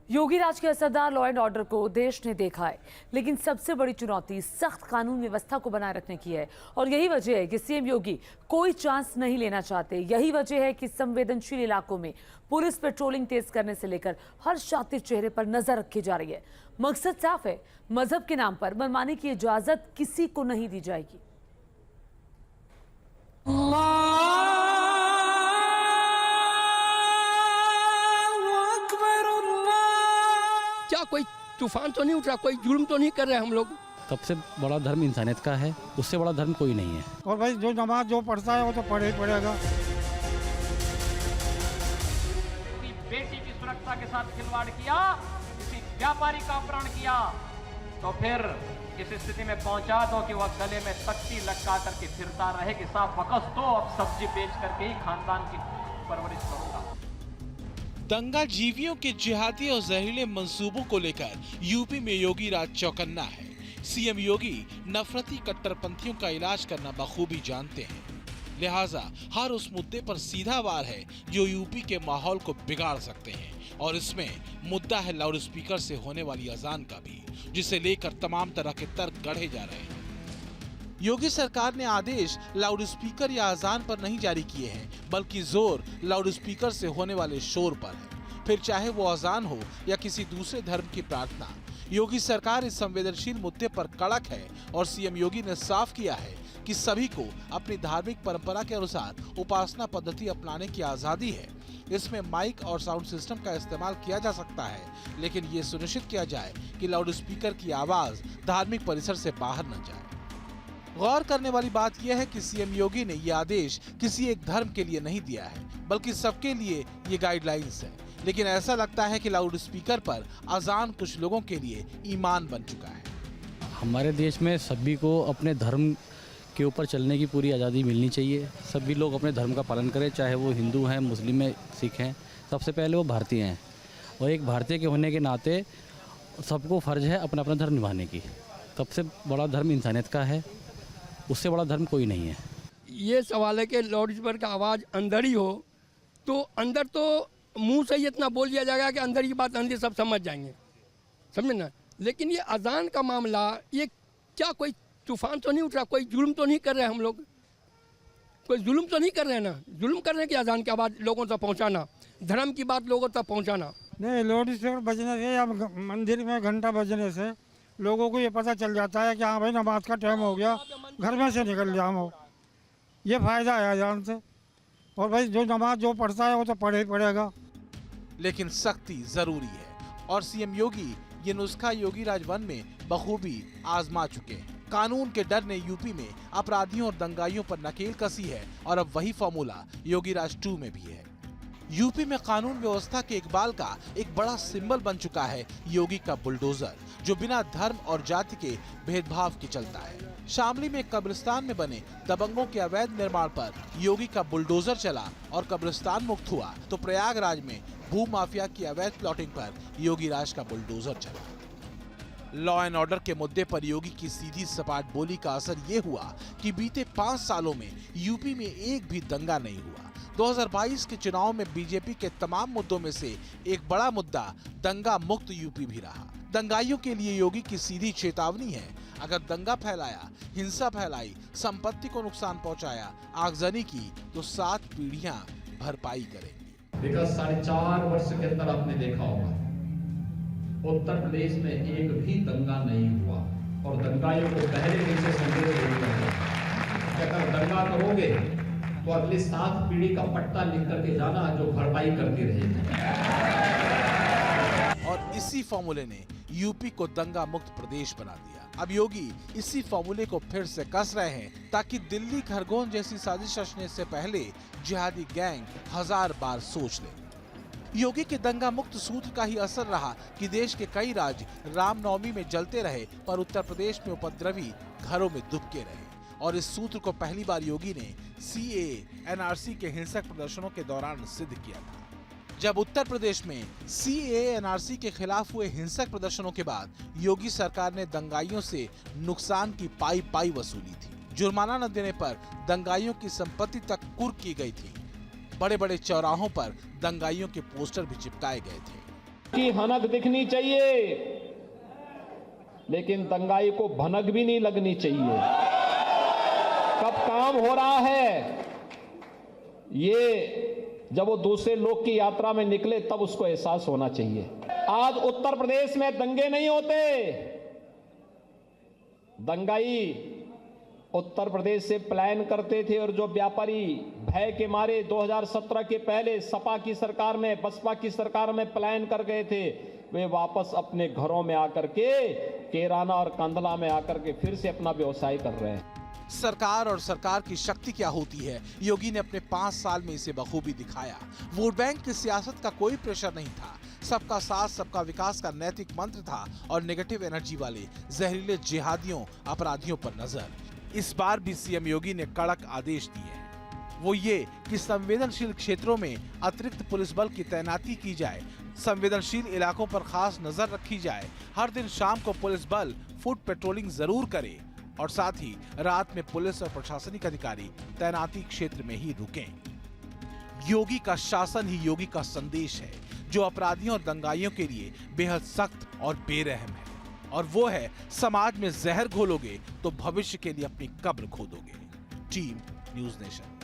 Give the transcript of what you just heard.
योगी राज के असरदार law and order को देश ने देखा है, लेकिन सबसे बड़ी चुनौती सख्त कानून व्यवस्था को बनाए रखने की है। और यही वजह है कि सीएम योगी कोई चांस नहीं लेना चाहते। यही वजह है कि संवेदनशील इलाकों में पुलिस पेट्रोलिंग तेज करने से लेकर हर शातिर चेहरे पर नजर रखी जा रही है। मकसद साफ है, मजहब के नाम पर मनमानी की इजाजत किसी को नहीं दी जाएगी। क्या कोई तूफान तो नहीं उठ रहा, कोई जुल्म तो नहीं कर रहे हम लोग। सबसे बड़ा धर्म इंसानियत का है, उससे बड़ा धर्म कोई नहीं है। और भाई जो नमाज जो पढ़ता है वो तो पढ़े ही पड़ेगा। बेटी की सुरक्षा के साथ खिलवाड़ किया, किसी व्यापारी का अपहरण किया, तो फिर इस स्थिति में पहुंचा दो कि वह गले में तख्ती लटका करके फिरता रहे कि साफ वकस तो अब सब्जी बेच करके ही खानदान की परवरिश करूंगा। दंगा जीवियों के जिहादी और जहरीले मंसूबों को लेकर यूपी में योगी राज चौकन्ना है। सीएम योगी नफरती कट्टरपंथियों का इलाज करना बखूबी जानते हैं, लिहाजा हर उस मुद्दे पर सीधा वार है जो यूपी के माहौल को बिगाड़ सकते हैं। और इसमें मुद्दा है लाउड स्पीकर से होने वाली अजान का भी, जिसे लेकर तमाम तरह के तर्क गढ़े जा रहे हैं। योगी सरकार ने आदेश लाउड स्पीकर या अजान पर नहीं जारी किए हैं, बल्कि जोर लाउड स्पीकर से होने वाले शोर पर है, फिर चाहे वो अजान हो या किसी दूसरे धर्म की प्रार्थना। योगी सरकार इस संवेदनशील मुद्दे पर कड़क है और सीएम योगी ने साफ किया है कि सभी को अपनी धार्मिक परंपरा के अनुसार उपासना पद्धति अपनाने की आजादी है। इसमें माइक और साउंड सिस्टम का इस्तेमाल किया जा सकता है, लेकिन ये सुनिश्चित किया जाए कि लाउड स्पीकर की आवाज धार्मिक परिसर से बाहर न जाए। गौर करने वाली बात यह है कि सीएम योगी ने ये आदेश किसी एक धर्म के लिए नहीं दिया है, बल्कि सबके लिए ये गाइडलाइंस है। लेकिन ऐसा लगता है कि लाउड स्पीकर पर अजान कुछ लोगों के लिए ईमान बन चुका है। हमारे देश में सभी को अपने धर्म के ऊपर चलने की पूरी आज़ादी मिलनी चाहिए। सभी लोग अपने धर्म का पालन करें, चाहे वो हिंदू हैं, मुस्लिम हैं, सिख हैं। सबसे पहले वो भारतीय हैं और एक भारतीय के होने के नाते सबको फ़र्ज है अपना अपना धर्म निभाने की। सबसे बड़ा धर्म इंसानियत का है, उससे बड़ा धर्म कोई नहीं है। ये सवाल है कि लाउड स्पीकर का आवाज़ अंदर ही हो तो अंदर तो मुंह से ही इतना बोल दिया जाएगा कि अंदर की बात अंदर सब समझ जाएंगे, समझे ना। लेकिन ये अजान का मामला, ये क्या कोई तूफान तो नहीं उठ रहा, कोई जुल्म तो नहीं कर रहे हम लोग, कोई जुल्म तो नहीं कर रहे हैं ना। जुल्म कर रहे हैं कि अजान की आवाज़ लोगों तक पहुंचाना, धर्म की बात लोगों तक पहुंचाना। नहीं, लाउड स्पीकर बजने से या मंदिर में घंटा बजने से लोगों को ये पता चल जाता है कि हाँ भाई नमाज का टाइम हो गया, घर में से निकल जाओ। ये फायदा है अजान से। और भाई जो नमाज जो पढ़ता है वो तो पढ़े ही पड़ेगा। लेकिन सख्ती जरूरी है और सीएम योगी ये नुस्खा योगी राज 1 में बखूबी आजमा चुके हैं। कानून के डर ने यूपी में अपराधियों और दंगाइयों पर नकेल कसी है और अब वही फॉर्मूला योगी राज 2 में भी है। यूपी में कानून व्यवस्था के इकबाल का एक बड़ा सिंबल बन चुका है योगी का बुलडोजर, जो बिना धर्म और जाति के भेदभाव के चलता है। शामली में कब्रिस्तान में बने दबंगों के अवैध निर्माण पर योगी का बुलडोजर चला और कब्रिस्तान मुक्त हुआ, तो प्रयागराज में भू माफिया की अवैध प्लॉटिंग पर योगी राज का बुलडोजर चला। लॉ एंड ऑर्डर के मुद्दे पर योगी की सीधी सपाट बोली का असर ये हुआ कि बीते 5 सालों में यूपी में एक भी दंगा नहीं हुआ। 2022 के चुनाव में बीजेपी के तमाम मुद्दों में से एक बड़ा मुद्दा दंगा मुक्त यूपी भी रहा। दंगाइयों के लिए योगी की सीधी चेतावनी है, अगर दंगा फैलाया, हिंसा फैलाई, संपत्ति को नुकसान पहुंचाया, आगजनी की, तो 7 पीढ़ियां भरपाई करेंगी। विगत 4.5 वर्ष के अंदर आपने देखा होगा उत्तर प्रदेश में एक भी दंगा नहीं हुआ और दंगाइयों को पहले दिन से संदेश देते हैं अगर दंगा करोगे तो अगली 7 पीढ़ी का पट्टा लिख करके जाना जो भरपाई करती रहेगी। और इसी फॉर्मूले ने यूपी को दंगा मुक्त प्रदेश बना दिया। अब योगी इसी फॉर्मूले को फिर से कस रहे हैं ताकि दिल्ली खरगोन जैसी साजिश रचने से पहले जिहादी गैंग 1000 बार सोच ले। योगी के दंगा मुक्त सूत्र का ही असर रहा कि देश के कई राज्य रामनवमी में जलते रहे, पर उत्तर प्रदेश में उपद्रवी घरों में दुबके रहे। और इस सूत्र को पहली बार योगी ने CAA NRC के हिंसक प्रदर्शनों के दौरान सिद्ध किया था। जब उत्तर प्रदेश में CAA NRC के खिलाफ हुए हिंसक प्रदर्शनों के बाद योगी सरकार ने दंगाइयों से नुकसान की पाई वसूली थी। जुर्माना न देने पर दंगाइयों की संपत्ति तक कुर्क की गई थी। बड़े बड़े चौराहों पर दंगाइयों के पोस्टर भी चिपकाए गए थे। की हनक दिखनी चाहिए, लेकिन दंगाई को भनक भी नहीं लगनी चाहिए। कब काम हो रहा है, ये जब वो दूसरे लोग की यात्रा में निकले तब उसको एहसास होना चाहिए। आज उत्तर प्रदेश में दंगे नहीं होते, दंगाई उत्तर प्रदेश से पलायन करते थे, और जो व्यापारी भय के मारे 2017 के पहले सपा की सरकार में, बसपा की सरकार में पलायन कर गए थे, वे वापस अपने घरों में आकर के कैराना और कांधला में आकर के फिर से अपना व्यवसाय कर रहे हैं। सरकार और सरकार की शक्ति क्या होती है, योगी ने अपने 5 साल में इसे बखूबी दिखाया। वोट बैंक की सियासत का कोई प्रेशर नहीं था, सबका साथ सबका विकास का नैतिक मंत्र था, और नेगेटिव एनर्जी वाले जहरीले जिहादियों अपराधियों पर नजर। इस बार भी सीएम योगी ने कड़क आदेश दिए हैं, वो ये कि संवेदनशील क्षेत्रों में अतिरिक्त पुलिस बल की तैनाती की जाए, संवेदनशील इलाकों पर खास नजर रखी जाए, हर दिन शाम को पुलिस बल फुट पेट्रोलिंग जरूर करे, और साथ ही रात में पुलिस और प्रशासनिक अधिकारी तैनाती क्षेत्र में ही रुकें। योगी का शासन ही योगी का संदेश है, जो अपराधियों और दंगाइयों के लिए बेहद सख्त और बेरहम है, और वो है समाज में जहर घोलोगे तो भविष्य के लिए अपनी कब्र खोदोगे। Team news nation.